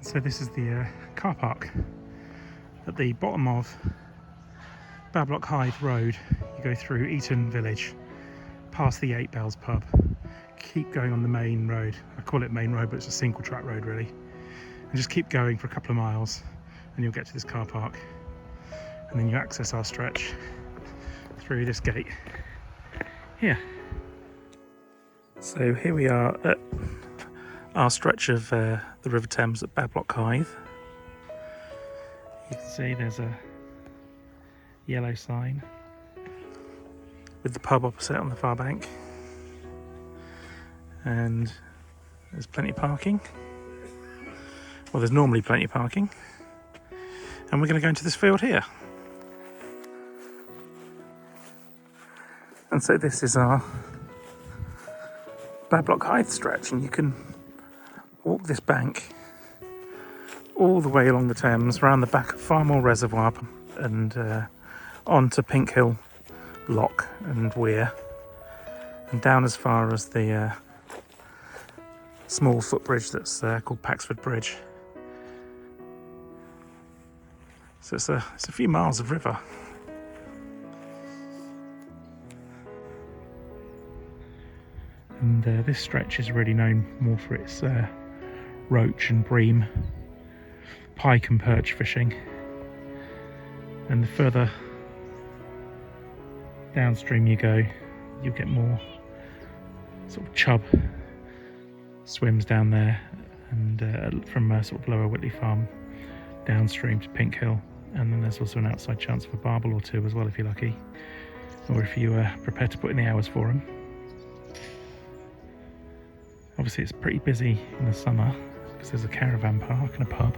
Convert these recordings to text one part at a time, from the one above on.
So this is the car park at the bottom of Babcock Hythe Road. You go through Eton Village, past the Eight Bells pub, keep going on the main road. I call it main road, but it's a single track road really. And just keep going for a couple of miles and you'll get to this car park. And then you access our stretch through this gate here. So here we are at our stretch of the River Thames at Bablock Hythe. You can see there's a yellow sign with the pub opposite on the far bank, and there's plenty of parking. Well, there's normally plenty of parking, and we're going to go into this field here. And so this is our Bablock Hythe stretch, and you can walk this bank all the way along the Thames, around the back of Farmoor Reservoir and on to Pinkhill Lock and Weir, and down as far as the small footbridge that's called Paxford Bridge. So it's a few miles of river. And this stretch is really known more for its Roach and Bream, Pike and Perch fishing. And the further downstream you go, you'll get more sort of Chub swims down there, and from sort of Lower Whitley Farm downstream to Pinkhill. And then there's also an outside chance of a barbel or two as well if you're lucky, or if you are prepared to put in the hours for them. Obviously it's pretty busy in the summer because there's a caravan park and a pub,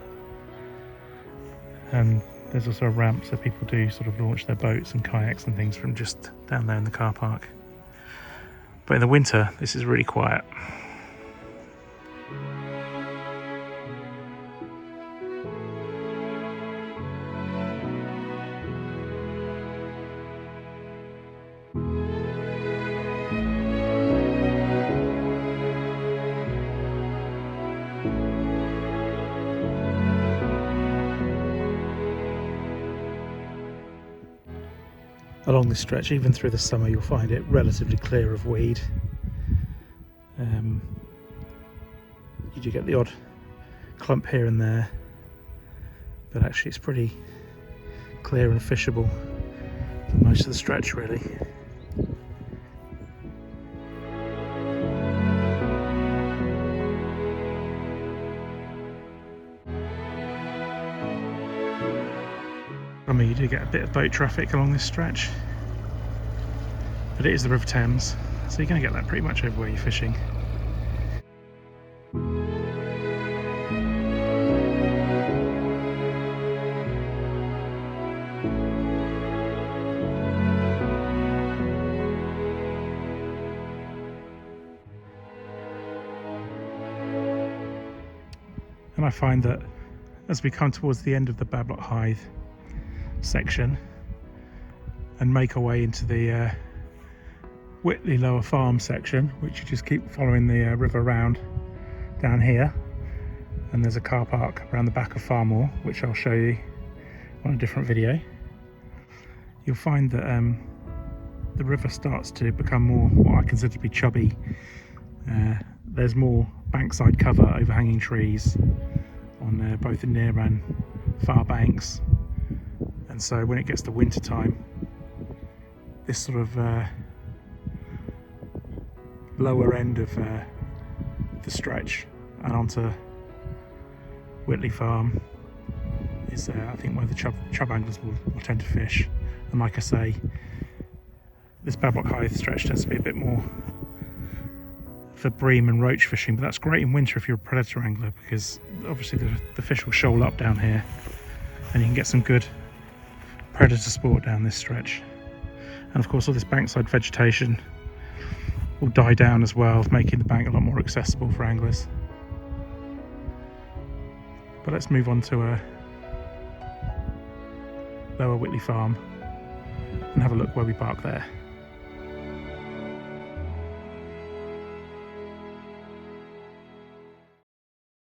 and there's also a ramp so people do sort of launch their boats and kayaks and things from just down there in the car park. But in the winter this is really quiet. Along this stretch, even through the summer, you'll find it relatively clear of weed. You do get the odd clump here and there, but actually it's pretty clear and fishable for most of the stretch really. I mean, you do get a bit of boat traffic along this stretch, but it is the River Thames, so you're going to get that pretty much everywhere you're fishing. And I find that as we come towards the end of the Bablock Hythe section and make our way into the Whitley Lower Farm section, which you just keep following the river round down here, and there's a car park around the back of Farmoor, which I'll show you on a different video, you'll find that the river starts to become more what I consider to be chubby. There's more bankside cover, overhanging trees on both the near and far banks. And so when it gets to winter time, this sort of lower end of the stretch and onto Whitley Farm is I think where the chub anglers will tend to fish. And like I say, this Bablock Hythe stretch tends to be a bit more for bream and roach fishing, but that's great in winter if you're a predator angler, because obviously the fish will shoal up down here and you can get some good predator sport down this stretch. And of course all this bankside vegetation will die down as well, making the bank a lot more accessible for anglers. But let's move on to Lower Whitley Farm and have a look where we park there.